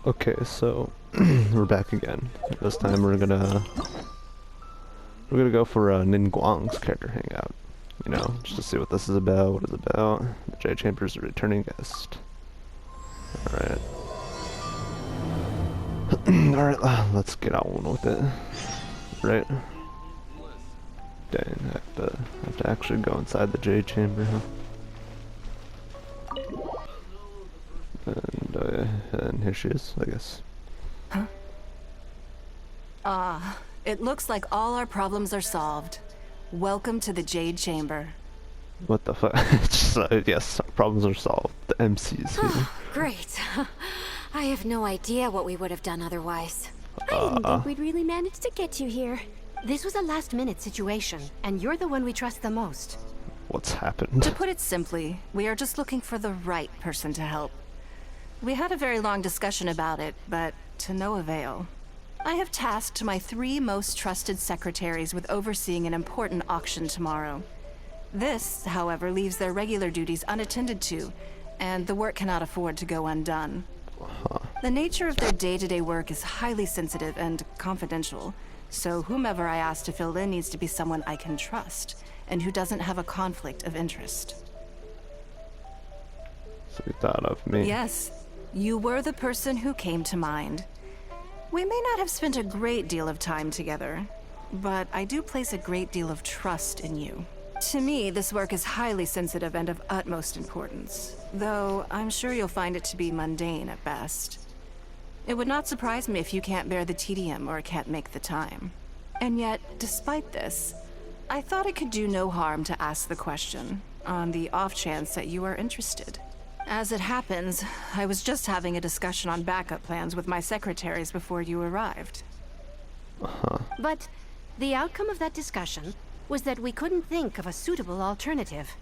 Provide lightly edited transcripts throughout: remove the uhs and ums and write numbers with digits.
Okay, so we're back again. This time we're gonna go for Nin Guang's character hangout. You know, just to see what this is about, what it's about. The J Chamber's a returning guest. Alright. Alright, let's get on with it. Right? Dang, I have to actually go inside the J Chamber, huh? And here she is, I guess. Huh? It looks like all our problems are solved. Welcome to the Jade Chamber. What the fuck? Yes, problems are solved. The MC's here. Great. I have no idea what we would have done otherwise. I didn't think we'd really manage to get you here. This was a last-minute situation, and you're the one we trust the most. What's happened? To put it simply, we are just looking for the right person to help. We had a very long discussion about it, but to no avail. I have tasked my 3 most trusted secretaries with overseeing an important auction tomorrow. This, however, leaves their regular duties unattended to, and the work cannot afford to go undone. The nature of their day-to-day work is highly sensitive and confidential, so whomever I ask to fill in needs to be someone I can trust, and who doesn't have a conflict of interest. So you thought of me. Yes, you were the person who came to mind. We may not have spent a great deal of time together, but I do place a great deal of trust in you. To me, this work is highly sensitive and of utmost importance, though I'm sure you'll find it to be mundane at best. It would not surprise me if you can't bear the tedium or can't make the time. And yet, despite this, I thought it could do no harm to ask the question, on the off chance that you are interested. As it happens, I was just having a discussion on backup plans with my secretaries before you arrived. But the outcome of that discussion was that we couldn't think of a suitable alternative.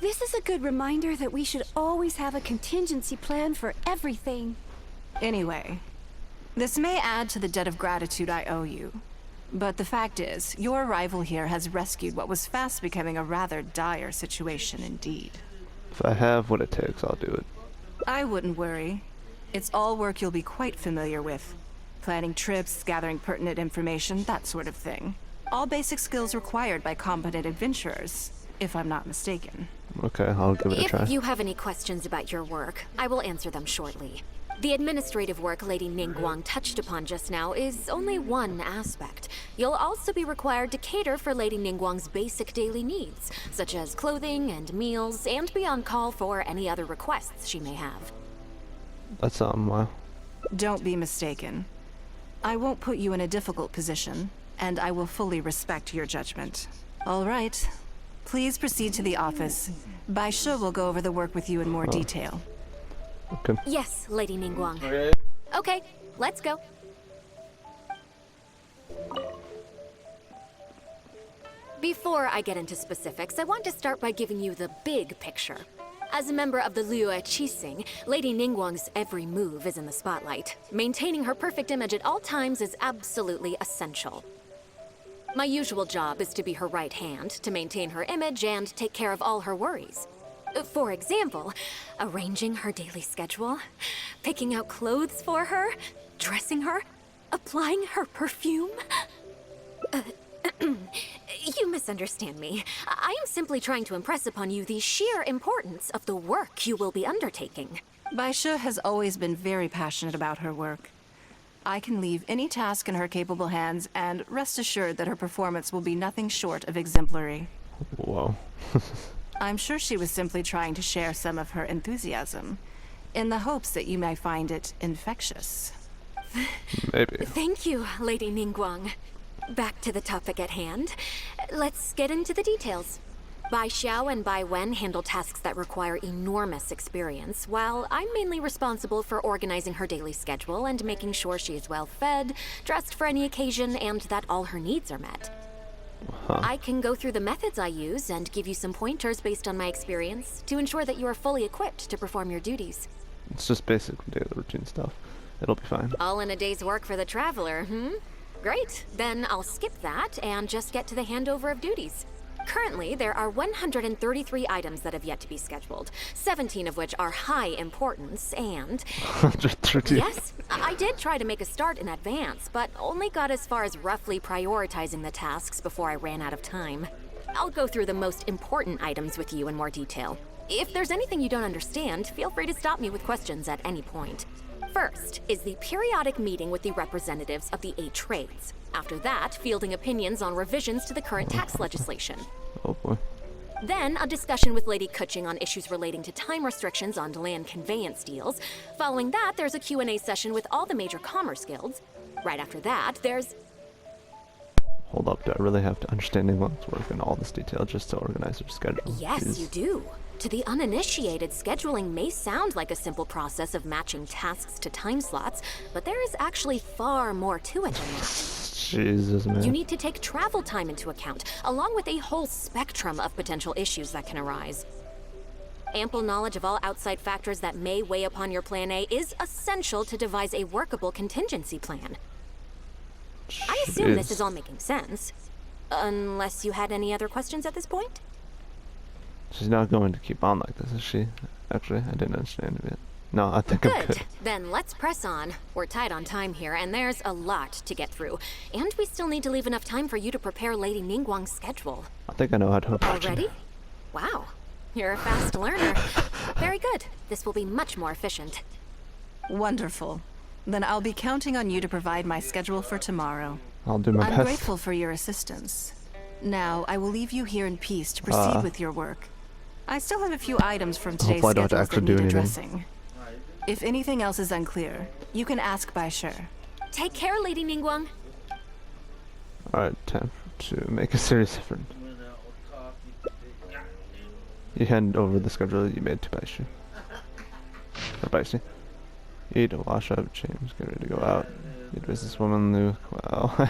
This is a good reminder that we should always have a contingency plan for everything. Anyway, this may add to the debt of gratitude I owe you. But the fact is, your arrival here has rescued what was fast becoming a rather dire situation indeed. If I have what it takes, I'll do it. I wouldn't worry. It's all work you'll be quite familiar with. Planning trips, gathering pertinent information, that sort of thing. All basic skills required by competent adventurers, if I'm not mistaken. Okay, I'll give it a try. If you have any questions about your work, I will answer them shortly. The administrative work Lady Ningguang touched upon just now is only one aspect. You'll also be required to cater for Lady Ningguang's basic daily needs, such as clothing and meals, and be on call for any other requests she may have. That's wow. Don't be mistaken. I won't put you in a difficult position, and I will fully respect your judgment. All right. Please proceed to the office. Bai Shi will go over the work with you in more detail. Okay. Yes, Lady Ningguang. Okay, let's go. Before I get into specifics, I want to start by giving you the big picture. As a member of the Liu Qixing, Lady Ningguang's every move is in the spotlight. Maintaining her perfect image at all times is absolutely essential. My usual job is to be her right hand, to maintain her image and take care of all her worries. For example, arranging her daily schedule, picking out clothes for her, dressing her, applying her perfume. You misunderstand me. I am simply trying to impress upon you the sheer importance of the work you will be undertaking. Bai Shi has always been very passionate about her work. I can leave any task in her capable hands, and rest assured that her performance will be nothing short of exemplary. Whoa. I'm sure she was simply trying to share some of her enthusiasm, in the hopes that you may find it infectious. Maybe. Thank you, Lady Ningguang. Back to the topic at hand. Let's get into the details. Bai Xiao and Bai Wen handle tasks that require enormous experience, while I'm mainly responsible for organizing her daily schedule and making sure she is well fed, dressed for any occasion, and that all her needs are met. I can go through the methods I use and give you some pointers based on my experience to ensure that you are fully equipped to perform your duties. It's just basic daily routine stuff. It'll be fine. All in a day's work for the traveler, hmm? Great. Then I'll skip that and just get to the handover of duties. Currently, there are 133 items that have yet to be scheduled, 17 of which are high importance, and... 130. Yes, I did try to make a start in advance, but only got as far as roughly prioritizing the tasks before I ran out of time. I'll go through the most important items with you in more detail. If there's anything you don't understand, feel free to stop me with questions at any point. First is the periodic meeting with the representatives of the 8 trades. After that, fielding opinions on revisions to the current tax legislation. Oh boy. Then, a discussion with Lady Kuching on issues relating to time restrictions on land conveyance deals. Following that, there's a Q&A session with all the major commerce guilds. Right after that, there's... Hold up, do I really have to understand Ningguang's work in all this detail just to organize her schedule? Yes, Jeez. you do. To the uninitiated, scheduling may sound like a simple process of matching tasks to time slots, but there is actually far more to it than that. Jesus, man. You need to take travel time into account, along with a whole spectrum of potential issues that can arise. Ample knowledge of all outside factors that may weigh upon your Plan A is essential to devise a workable contingency plan. I assume this is all making sense. Unless you had any other questions at this point? She's not going to keep on like this, is she? Actually, I didn't understand it yet. No, I think I'm good. Then let's press on. We're tight on time here, and there's a lot to get through. And we still need to leave enough time for you to prepare Lady Ningguang's schedule. I think I know how to approach it. Already? Wow. You're a fast learner. Very good. This will be much more efficient. Wonderful. Then I'll be counting on you to provide my schedule for tomorrow. I'll do my I'm best. grateful for your assistance. Now, I will leave you here in peace to proceed with your work. I still have a few items from today's Hopefully I don't have to schedules that actually do need anything. addressing. If anything else is unclear, you can ask Bai Shi. Take care, Lady Ningguang. Alright, time to make a serious effort. You hand over the schedule you made to Baishi. Or Baishi. Eat, wash up, change, get ready to go out. Meet businesswoman Lu Well.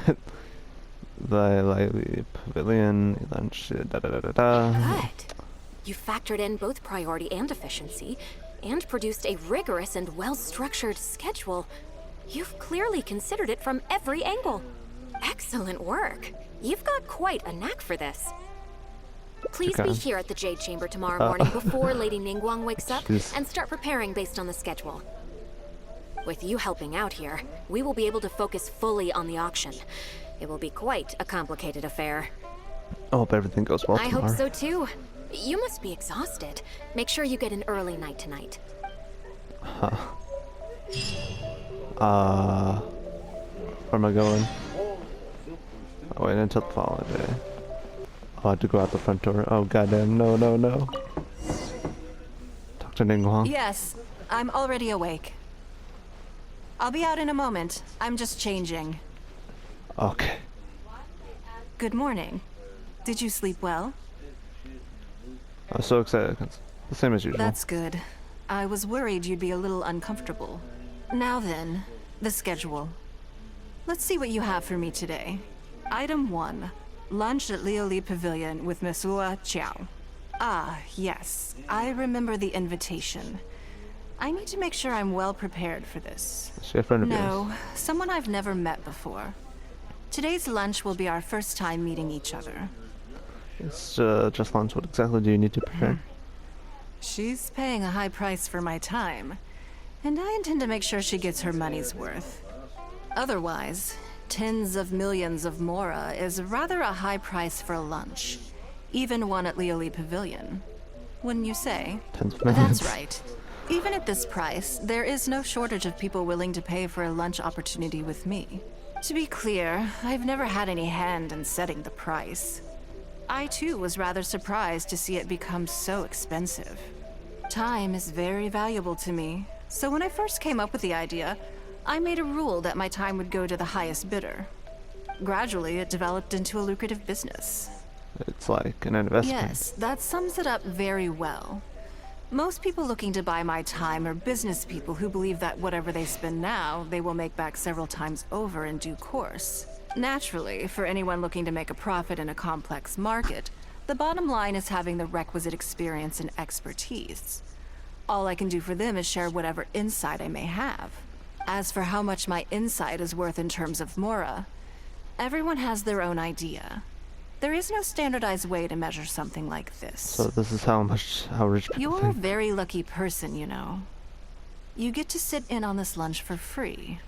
The lively pavilion, lunch, da da da da da. Good. You factored in both priority and efficiency, and produced a rigorous and well-structured schedule. You've clearly considered it from every angle. Excellent work. You've got quite a knack for this. Please be here at the Jade Chamber tomorrow morning before Lady Ningguang wakes up and start preparing based on the schedule. With you helping out here, we will be able to focus fully on the auction. It will be quite a complicated affair. I hope everything goes well I tomorrow. hope so too. You must be exhausted. Make sure you get an early night tonight. Where am I going? Oh, wait until the following day. Oh, I have to go out the front door. Oh, goddamn. No, no, no. Talk to Ningguang. Yes, I'm already awake. I'll be out in a moment. I'm just changing. Okay. Good morning. Did you sleep well? I'm so excited. It's the same as usual. That's good. I was worried you'd be a little uncomfortable. Now then, the schedule. Let's see what you have for me today. Item 1. Lunch at Lioli Pavilion with Mesua Chiao. Ah, yes. I remember the invitation. I need to make sure I'm well prepared for this. Is she a friend of yours? No, someone I've never met before. Today's lunch will be our first time meeting each other. It's just lunch. What exactly do you need to prepare? She's paying a high price for my time, and I intend to make sure she gets her money's worth. Otherwise, tens of millions of Mora is rather a high price for a lunch, even one at Lioli Pavilion. Wouldn't you say? Tens of millions. That's right. Even at this price, there is no shortage of people willing to pay for a lunch opportunity with me. To be clear, I've never had any hand in setting the price. I too was rather surprised to see it become so expensive. Time is very valuable to me, so when I first came up with the idea, I made a rule that my time would go to the highest bidder. Gradually, it developed into a lucrative business. It's like an investment. Yes, that sums it up very well. Most people looking to buy my time are business people who believe that whatever they spend now, they will make back several times over in due course. Naturally, for anyone looking to make a profit in a complex market, the bottom line is having the requisite experience and expertise. All I can do for them is share whatever insight I may have. As for how much my insight is worth in terms of Mora, everyone has their own idea. There is no standardized way to measure something like this. So this is how rich people You're a think. very lucky person, you know. You get to sit in on this lunch for free.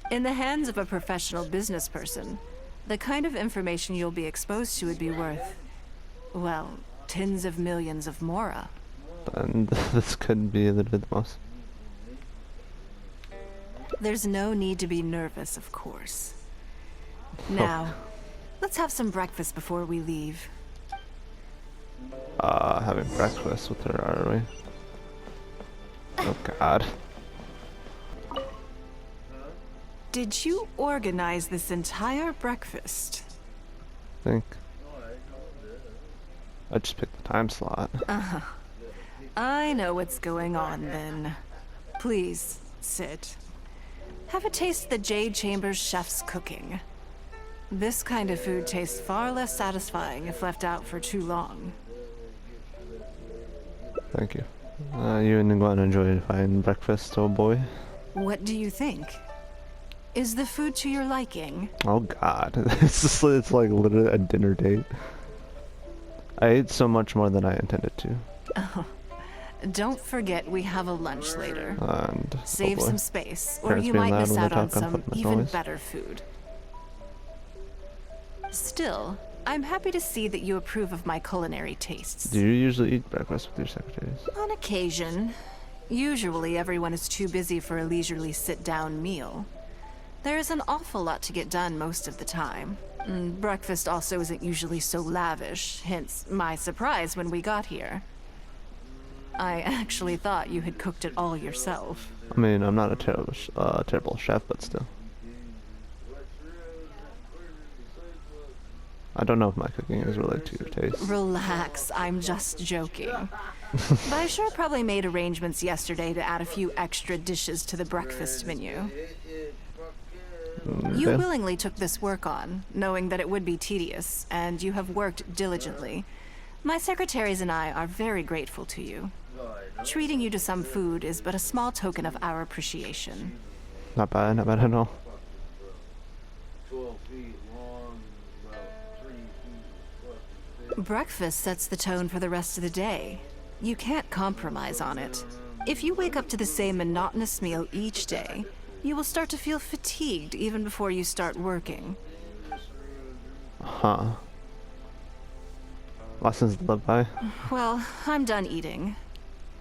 In the hands of a professional business person, the kind of information you'll be exposed to would be worth, well, tens of millions of mora. And this could be a little bit the most. There's no need to be nervous, of course. Now, let's have some breakfast before we leave. Having breakfast with her, are we? Oh god. Did you organize this entire breakfast? I think I just picked the time slot. I know what's going on then. Please, sit. Have a taste of the Jade Chamber's chef's cooking. This kind of food tastes far less satisfying if left out for too long. Thank you. You and Ningguang enjoy a fine breakfast, old boy. What do you think? Is the food to your liking? Oh god, it's like literally a dinner date. I ate so much more than I intended to. Don't forget we have a lunch later. And Save oh boy. some space, or Parents you being might loud miss when they out on talk on some foot, as even always. better food. Still, I'm happy to see that you approve of my culinary tastes. Do you usually eat breakfast with your secretaries? On occasion. Usually everyone is too busy for a leisurely sit-down meal. There is an awful lot to get done most of the time. Breakfast also isn't usually so lavish, hence my surprise when we got here. I actually thought you had cooked it all yourself. I mean, I'm not a terrible chef, but still. I don't know if my cooking is related to your taste. Relax, I'm just joking. But I sure probably made arrangements yesterday to add a few extra dishes to the breakfast menu. You Okay. willingly took this work on, knowing that it would be tedious, and you have worked diligently. My secretaries and I are very grateful to you. Treating you to some food is but a small token of our appreciation. Not bad at all. 12 feet long, about 3 feet plus. Breakfast sets the tone for the rest of the day. You can't compromise on it. If you wake up to the same monotonous meal each day, you will start to feel fatigued even before you start working. Huh. Lessons to live by. Well, I'm done eating.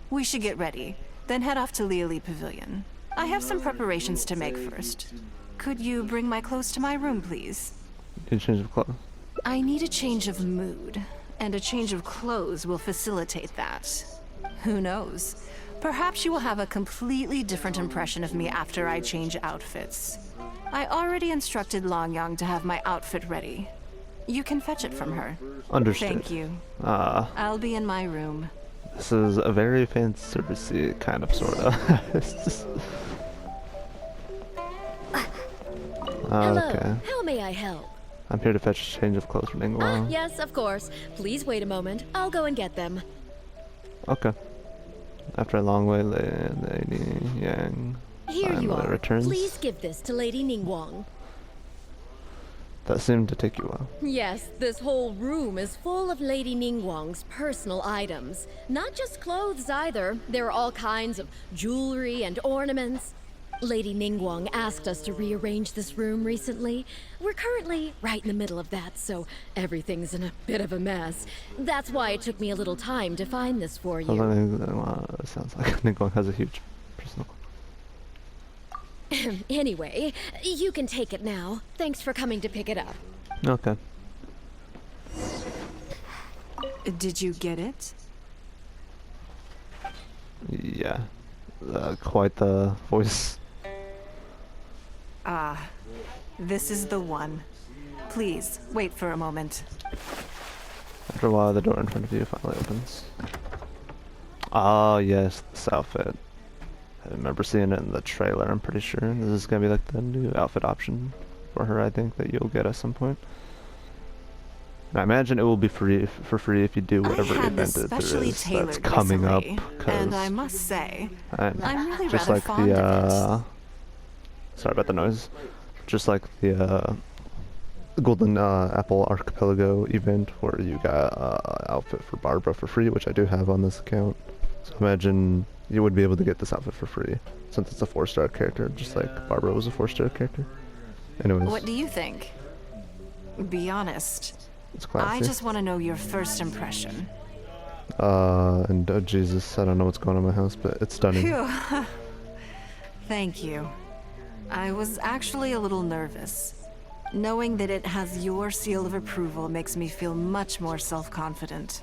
We should get ready, then head off to Liali Pavilion. I have some preparations to make first. Could you bring my clothes to my room, please? Need a change of clothes. I need a change of mood, and a change of clothes will facilitate that. Who knows? Perhaps you will have a completely different impression of me after I change outfits. I already instructed Longyang to have my outfit ready. You can fetch it from her. Understood. Thank you. I'll be in my room. This is a very fancy servicey kind of sorta. It's just... Hello. Okay. How may I help? I'm here to fetch a change of clothes from Ningguang. Yes, of course. Please wait a moment. I'll go and get them. Okay. After a long wait, Lady Yang Here you finally are. returns. Please give this to Lady Ningguang. That seemed to take you a while. Yes, this whole room is full of Lady Ningguang's personal items. Not just clothes either. There are all kinds of jewelry and ornaments. Lady Ningguang asked us to rearrange this room recently. We're currently right in the middle of that, so everything's in a bit of a mess. That's why it took me a little time to find this for you. Sounds like Ningguang has a huge personal... Anyway, you can take it now. Thanks for coming to pick it up. Okay. Did you get it? Yeah. Quite the voice. This is the one. Please, wait for a moment. After a while, the door in front of you finally opens. Ah, yes, this outfit. I remember seeing it in the trailer, I'm pretty sure. This is gonna be like the new outfit option for her, I think, that you'll get at some point. And I imagine it will be free for free if you do whatever I had event this there specially is tailored that's coming recently, up. and I must say, I'm really just rather like fond of sorry about the noise. Just like the the Golden Apple Archipelago event where you got outfit for Barbara for free, which I do have on this account. So imagine you would be able to get this outfit for free since it's a 4-star character, just like Barbara was a 4-star character. Anyways, What do you think? Be honest. it's classy. I just want to know your first impression. And Jesus, I don't know what's going on in my house, but it's stunning. Phew. Thank you. I was actually a little nervous. Knowing that it has your seal of approval makes me feel much more self-confident.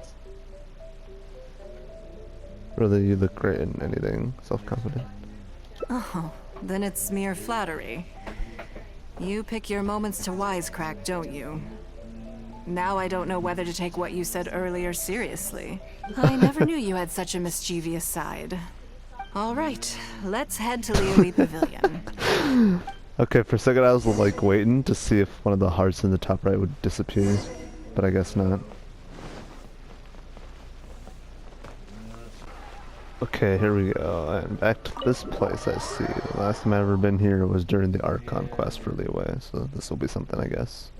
Really, you look great in anything, self-confident. Oh, then it's mere flattery. You pick your moments to wisecrack, don't you? Now I don't know whether to take what you said earlier seriously. I never knew you had such a mischievous side. All right, let's head to Liui Pavilion. Okay, for a second I was like waiting to see if one of the hearts in the top right would disappear, but I guess not. Okay, here we go, and back to this place I see. The last time I ever been here was during the Archon quest for Liui, so this will be something, I guess.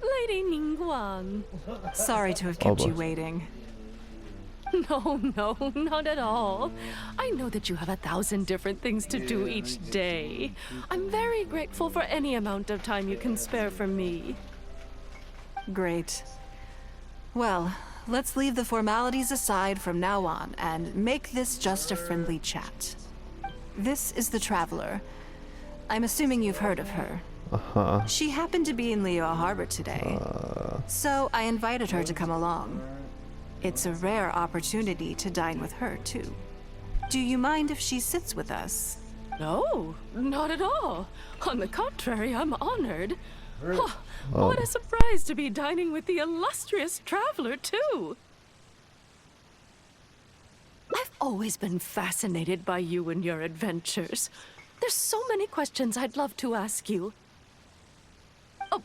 Lady Ningguang. Sorry to have kept you bless. waiting. No, not at all. I know that you have 1,000 different things to do each day. I'm very grateful for any amount of time you can spare for me. Great. Well, let's leave the formalities aside from now on and make this just a friendly chat. This is the Traveler. I'm assuming you've heard of her. Uh-huh. She happened to be in Liui Harbor today, so I invited her to come along. It's a rare opportunity to dine with her, too. Do you mind if she sits with us? No, not at all. On the contrary, I'm honored. What a surprise to be dining with the illustrious Traveler, too. I've always been fascinated by you and your adventures. There's so many questions I'd love to ask you. Oh,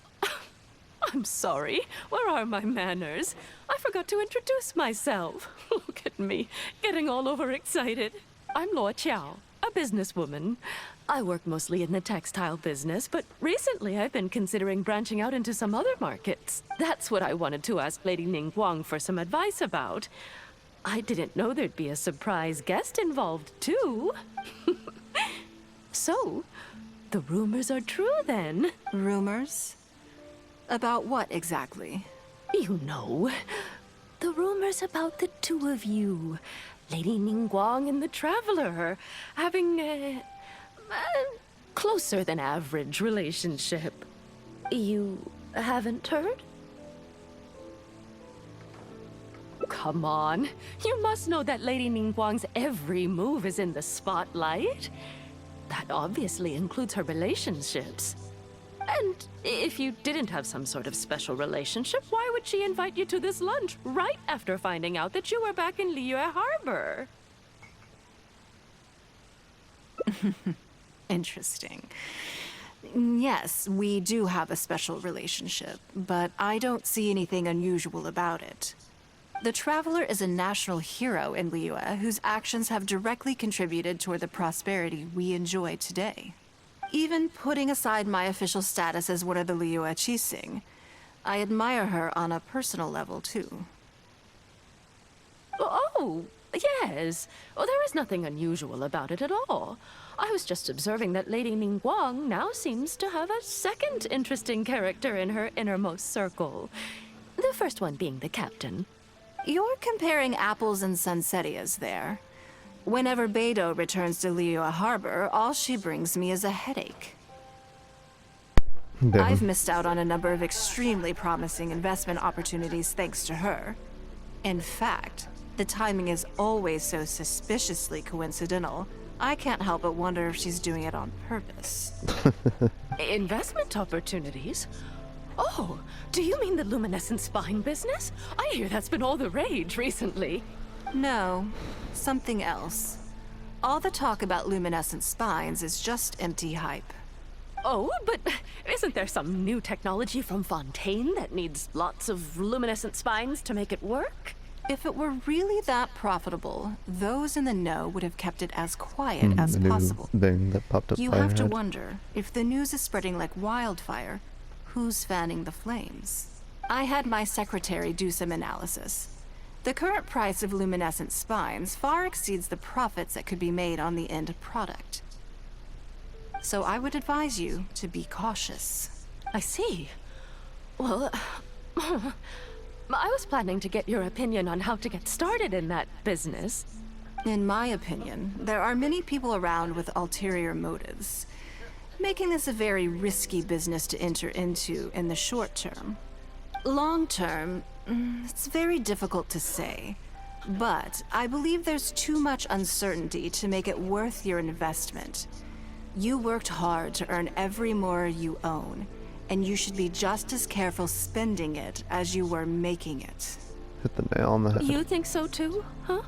I'm sorry. Where are my manners? I forgot to introduce myself. Look at me, getting all overexcited. I'm Luo Qiao, a businesswoman. I work mostly in the textile business, but recently I've been considering branching out into some other markets. That's what I wanted to ask Lady Ningguang for some advice about. I didn't know there'd be a surprise guest involved, too. So, the rumors are true then. Rumors? About what exactly? You know, the rumors about the two of you, Lady Ningguang and the Traveler, having a closer than average relationship. You haven't heard? Come on, you must know that Lady Ningguang's every move is in the spotlight. That obviously includes her relationships. And if you didn't have some sort of special relationship, why would she invite you to this lunch right after finding out that you were back in Liui Harbor? Interesting. Yes, we do have a special relationship, but I don't see anything unusual about it. The Traveler is a national hero in Liui whose actions have directly contributed toward the prosperity we enjoy today. Even putting aside my official status as one of the Liui Qixing, I admire her on a personal level, too. Oh, yes. Oh, there is nothing unusual about it at all. I was just observing that Lady Ningguang now seems to have a second interesting character in her innermost circle. The first one being the captain. You're comparing apples and sunsettias there. Whenever Beidou returns to Liui Harbor, all she brings me is a headache. Damn. I've missed out on a number of extremely promising investment opportunities thanks to her. In fact, the timing is always so suspiciously coincidental, I can't help but wonder if she's doing it on purpose. Investment opportunities? Oh, do you mean the luminescent spine business? I hear that's been all the rage recently. No, something else. All the talk about luminescent spines is just empty hype. Oh, but isn't there some new technology from Fontaine that needs lots of luminescent spines to make it work? If it were really that profitable, those in the know would have kept it as quiet as the new possible. thing that popped up You by have your to head. wonder, if the news is spreading like wildfire, who's fanning the flames? I had my secretary do some analysis. The current price of luminescent spines far exceeds the profits that could be made on the end product. So I would advise you to be cautious. I see. Well, I was planning to get your opinion on how to get started in that business. In my opinion, there are many people around with ulterior motives, making this a very risky business to enter into in the short term. Long term, it's very difficult to say, but I believe there's too much uncertainty to make it worth your investment. You worked hard to earn every mora you own, and you should be just as careful spending it as you were making it. Hit the nail on the head. You think so too, huh?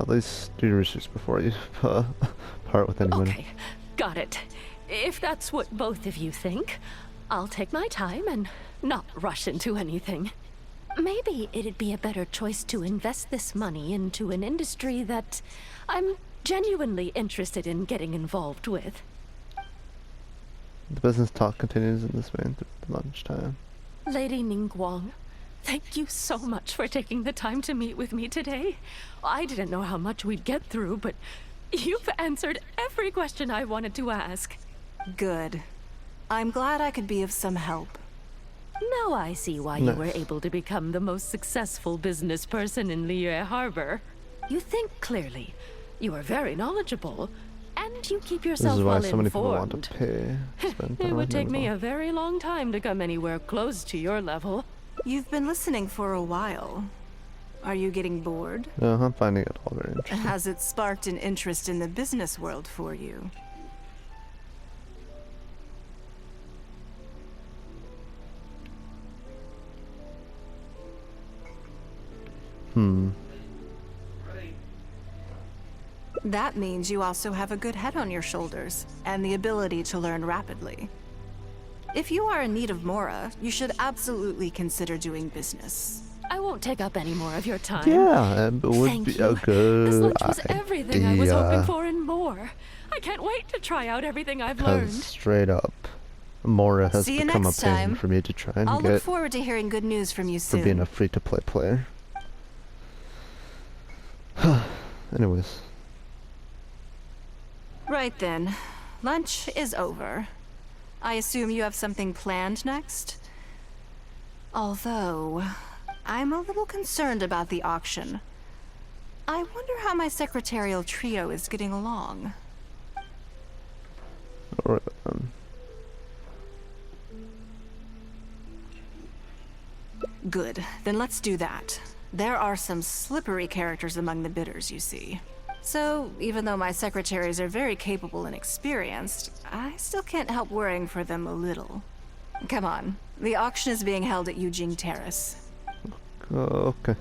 At least do your research before you part with anyone. Okay, got it. If that's what both of you think, I'll take my time and not rush into anything. Maybe it'd be a better choice to invest this money into an industry that I'm genuinely interested in getting involved with. The business talk continues in this vein through the lunchtime. Lady Ningguang, thank you so much for taking the time to meet with me today. I didn't know how much we'd get through, but you've answered every question I wanted to ask. Good. I'm glad I could be of some help. Now I see why you were able to become the most successful business person in Liyue Harbor. You think clearly, you are very knowledgeable, and you keep This yourself is why well so many people want informed. to pay. Spend It time would with take me Ningguang. a very long time to come anywhere close to your level. You've been listening for a while. Are you getting bored? No, I'm finding it all very interesting. Has it sparked an interest in the business world for you? That means you also have a good head on your shoulders, and the ability to learn rapidly. If you are in need of mora, you should absolutely consider doing business. I won't take up any more of your time. Yeah, it would Thank be you. a good This lunch was everything I was hoping idea. for and more. I can't wait to try out everything I've Because learned. straight up, Mora has See you become a next pain time. for me to try and I'll look get forward to hearing good news from you for soon. being a free-to-play player. Anyways, Right then. Lunch is over. I assume you have something planned next? Although, I'm a little concerned about the auction. I wonder how my secretarial trio is getting along. or, Good, then let's do that. There are some slippery characters among the bidders, you see. So, even though my secretaries are very capable and experienced, I still can't help worrying for them a little. Come on, the auction is being held at Yujing Terrace. okay.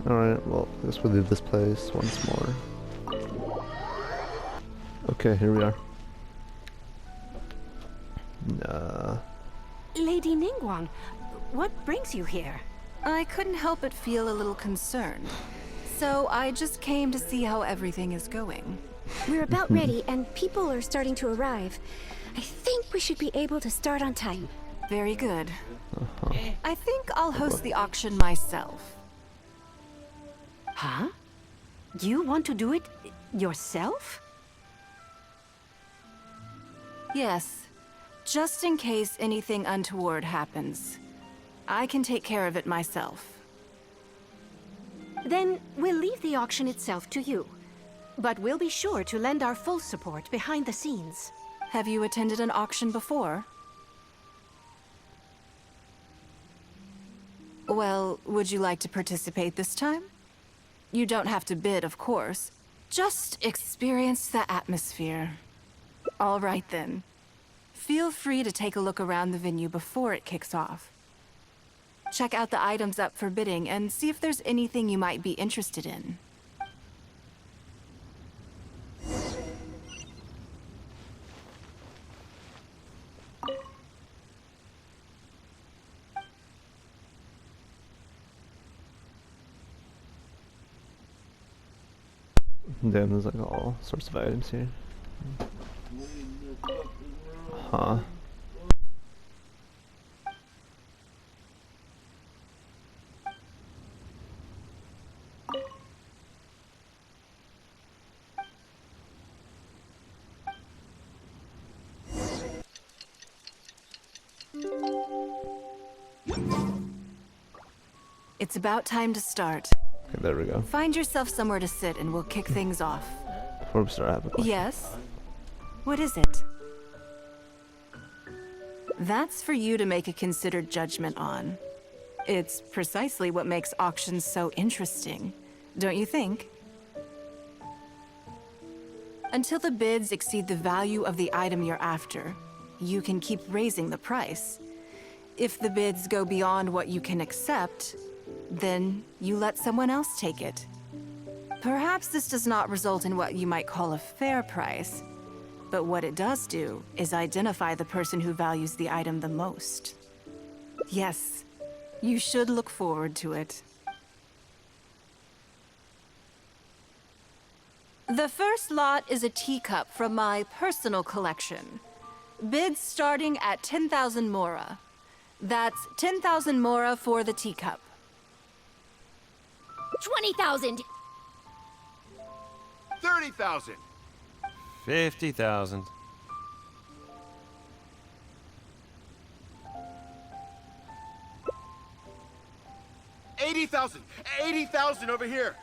Alright, well, I guess we'll leave this place once more. Okay, here we are. Lady Ningguang, what brings you here? I couldn't help but feel a little concerned. So I just came to see how everything is going. We're about ready, and people are starting to arrive. I think we should be able to start on time. Very good. I think I'll host the auction myself. Huh? You want to do it yourself? Yes, just in case anything untoward happens. I can take care of it myself. Then we'll leave the auction itself to you. But we'll be sure to lend our full support behind the scenes. Have you attended an auction before? Well, would you like to participate this time? You don't have to bid, of course. Just experience the atmosphere. All right then. Feel free to take a look around the venue before it kicks off. Check out the items up for bidding and see if there's anything you might be interested in. Damn, there's like all sorts of items here. Huh. It's about time to start. Okay, there we go. Find yourself somewhere to sit and we'll kick things off. Before we start, I have a question. Yes? What is it? That's for you to make a considered judgment on. It's precisely what makes auctions so interesting, don't you think? Until the bids exceed the value of the item you're after, you can keep raising the price. If the bids go beyond what you can accept, then you let someone else take it. Perhaps this does not result in what you might call a fair price, but what it does do is identify the person who values the item the most. Yes, you should look forward to it. The first lot is a teacup from my personal collection. Bids starting at 10,000 mora. That's 10,000 mora for the teacup. 20,000! 30,000. 50,000. 80,000. 80,000 over here.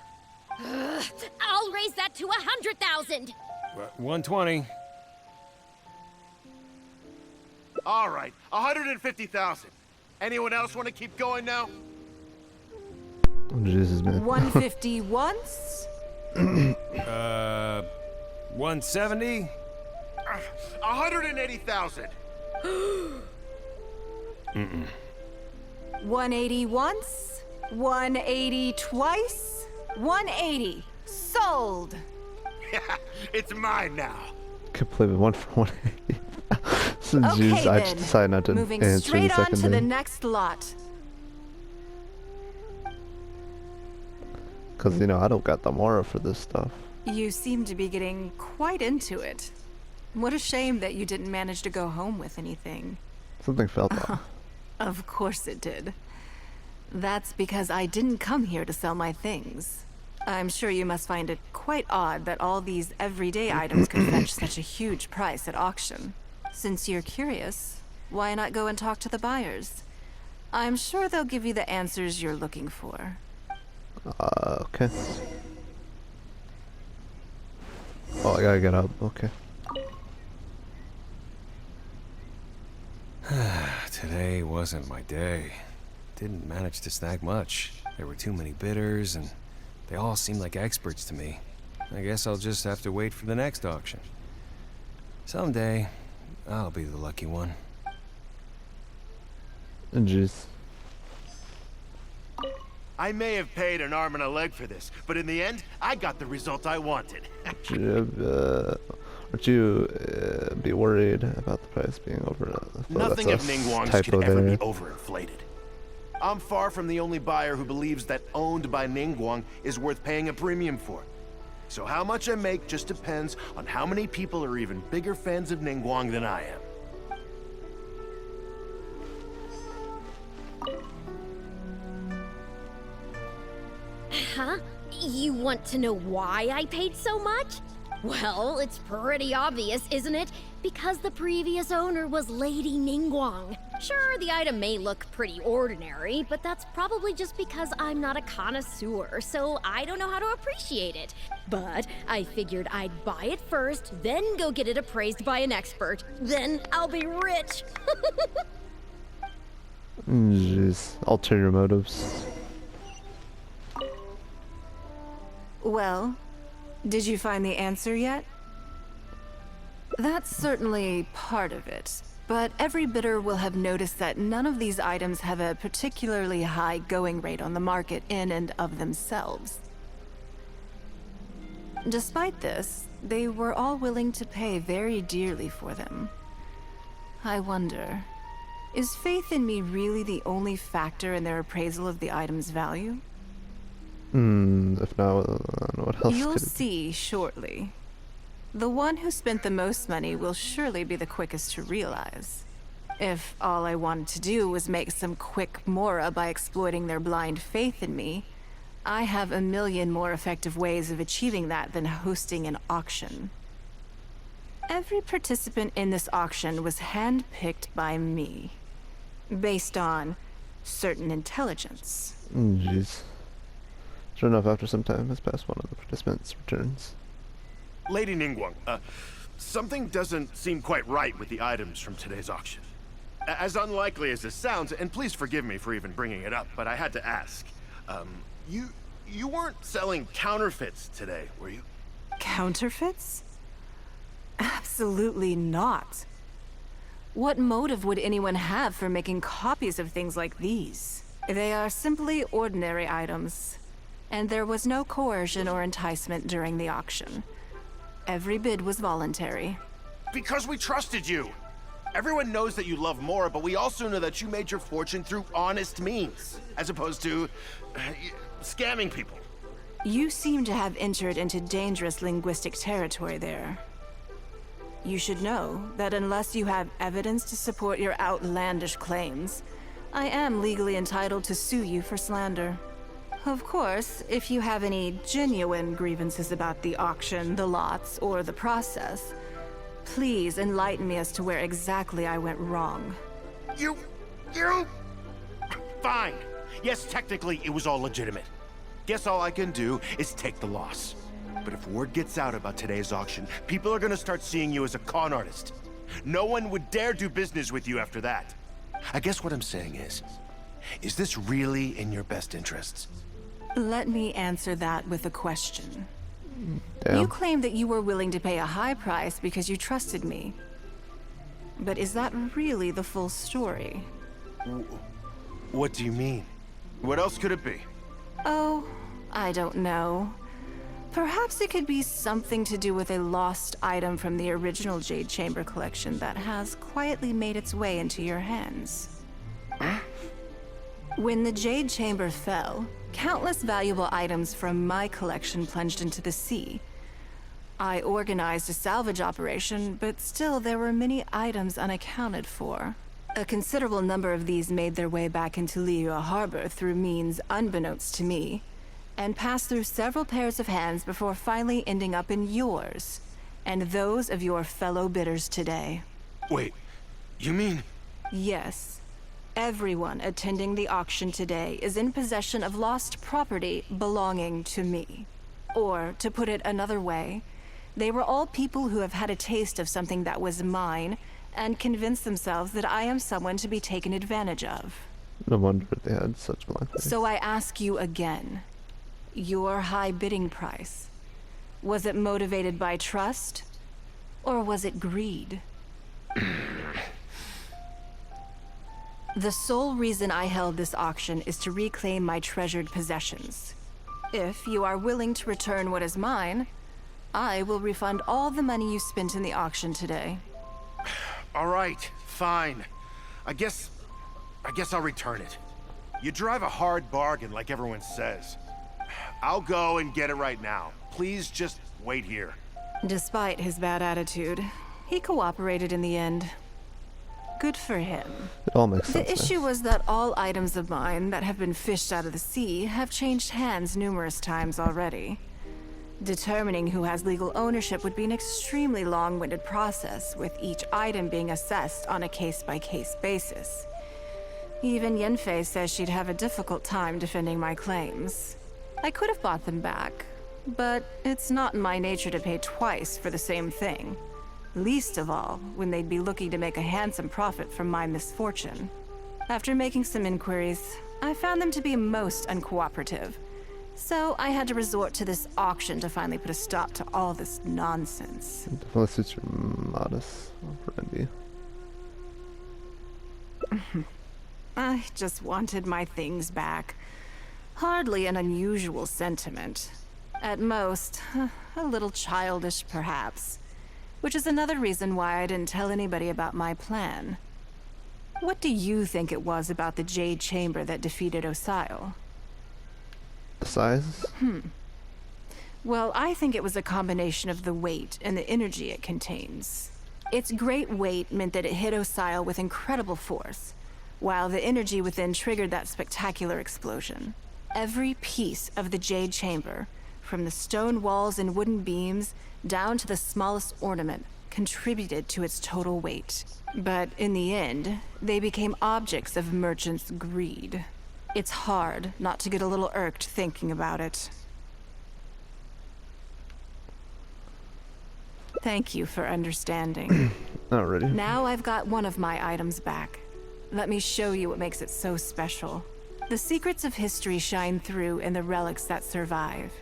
I'll raise that to 100,000! 120. All right, 150,000. Anyone else want to keep going now? Oh, Jesus, man. 150 once? 170. 180,000. 180 once? 180 twice? 180. Sold! It's mine now. Can't believe it, 1 for 180. So Okay, jeez, I just then. decided not to Moving answer the straight on second to the thing. next lot. Because, you know, I don't got the mora for this stuff. You seem to be getting quite into it. What a shame that you didn't manage to go home with anything. Something felt off. Of course it did. That's because I didn't come here to sell my things. I'm sure you must find it quite odd that all these everyday items could fetch such a huge price at auction. Since you're curious, why not go and talk to the buyers? I'm sure they'll give you the answers you're looking for. Okay. Oh, I gotta get up. Okay. Today wasn't my day. Didn't manage to snag much. There were too many bidders, and they all seemed like experts to me. I guess I'll just have to wait for the next auction. Someday, I'll be the lucky one. And jeez. I may have paid an arm and a leg for this, but in the end, I got the result I wanted. Aren't you be worried about the price being over? Nothing of Ningguang's could typo ever there. be overinflated. I'm far from the only buyer who believes that owned by Ningguang is worth paying a premium for. So how much I make just depends on how many people are even bigger fans of Ningguang than I am. Huh? You want to know why I paid so much? Well, it's pretty obvious, isn't it? Because the previous owner was Lady Ningguang. Sure, the item may look pretty ordinary, but that's probably just because I'm not a connoisseur, so I don't know how to appreciate it. But I figured I'd buy it first, then go get it appraised by an expert. Then I'll be rich. Jeez. Ulterior motives. Well, did you find the answer yet? That's certainly part of it, but every bidder will have noticed that none of these items have a particularly high going rate on the market in and of themselves. Despite this, they were all willing to pay very dearly for them. I wonder, is faith in me really the only factor in their appraisal of the item's value? If not, what else You'll could it be? see shortly. The one who spent the most money will surely be the quickest to realize. If all I wanted to do was make some quick mora by exploiting their blind faith in me, I have a million more effective ways of achieving that than hosting an auction. Every participant in this auction was handpicked by me, based on certain intelligence. Jeez. Sure enough, after some time has passed, one of the participants returns. Lady Ningguang, something doesn't seem quite right with the items from today's auction. As unlikely as this sounds, and please forgive me for even bringing it up, but I had to ask. You weren't selling counterfeits today, were you? Counterfeits? Absolutely not. What motive would anyone have for making copies of things like these? They are simply ordinary items, and there was no coercion or enticement during the auction. Every bid was voluntary. Because we trusted you! Everyone knows that you love Mora, but we also know that you made your fortune through honest means, as opposed to scamming people. You seem to have entered into dangerous linguistic territory there. You should know that unless you have evidence to support your outlandish claims, I am legally entitled to sue you for slander. Of course, if you have any genuine grievances about the auction, the lots, or the process, please enlighten me as to where exactly I went wrong. You... Fine. Yes, technically, it was all legitimate. Guess all I can do is take the loss. But if word gets out about today's auction, people are gonna start seeing you as a con artist. No one would dare do business with you after that. I guess what I'm saying is this really in your best interests? Let me answer that with a question. Damn. You claim that you were willing to pay a high price because you trusted me. But is that really the full story? What do you mean? What else could it be? Oh, I don't know. Perhaps it could be something to do with a lost item from the original Jade Chamber collection that has quietly made its way into your hands. When the Jade Chamber fell, countless valuable items from my collection plunged into the sea. I organized a salvage operation, but still there were many items unaccounted for. A considerable number of these made their way back into Liyue Harbor through means unbeknownst to me, and passed through several pairs of hands before finally ending up in yours, and those of your fellow bidders today. Wait, you mean... Yes. Everyone attending the auction today is in possession of lost property belonging to me. Or, to put it another way, they were all people who have had a taste of something that was mine and convinced themselves that I am someone to be taken advantage of. No wonder they had such blind faith. So I ask you again, your high bidding price, was it motivated by trust, or was it greed? The sole reason I held this auction is to reclaim my treasured possessions. If you are willing to return what is mine, I will refund all the money you spent in the auction today. All right, fine. I guess I'll return it. You drive a hard bargain like everyone says. I'll go and get it right now. Please just wait here. Despite his bad attitude, he cooperated in the end. Good for him. It all makes sense. The issue was that all items of mine that have been fished out of the sea have changed hands numerous times already. Determining who has legal ownership would be an extremely long-winded process, with each item being assessed on a case-by-case basis. Even Yenfei says she'd have a difficult time defending my claims. I could have bought them back, but it's not in my nature to pay twice for the same thing. Least of all, when they'd be looking to make a handsome profit from my misfortune. After making some inquiries, I found them to be most uncooperative. So I had to resort to this auction to finally put a stop to all this nonsense. It definitely suits your modus operandi. I just wanted my things back. Hardly an unusual sentiment. At most, a little childish perhaps. Which is another reason why I didn't tell anybody about my plan. What do you think it was about the Jade Chamber that defeated Osile? The size? Well, I think it was a combination of the weight and the energy it contains. Its great weight meant that it hit Osile with incredible force, while the energy within triggered that spectacular explosion. Every piece of the Jade Chamber, from the stone walls and wooden beams down to the smallest ornament, contributed to its total weight. But in the end, they became objects of merchants' greed. It's hard not to get a little irked thinking about it. Thank you for understanding. Alrighty. Now I've got one of my items back. Let me show you what makes it so special. The secrets of history shine through in the relics that survive.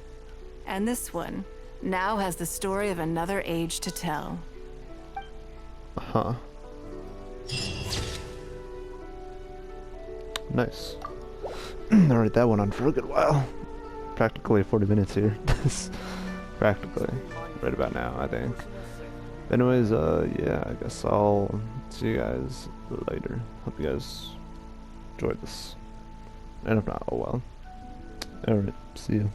And this one now has the story of another age to tell. Huh. Nice. Alright, that went on for a good while. Practically 40 minutes here. Practically. Right about now, I think. Anyways, yeah, I guess I'll see you guys later. Hope you guys enjoyed this. And if not, oh well. Alright, see you.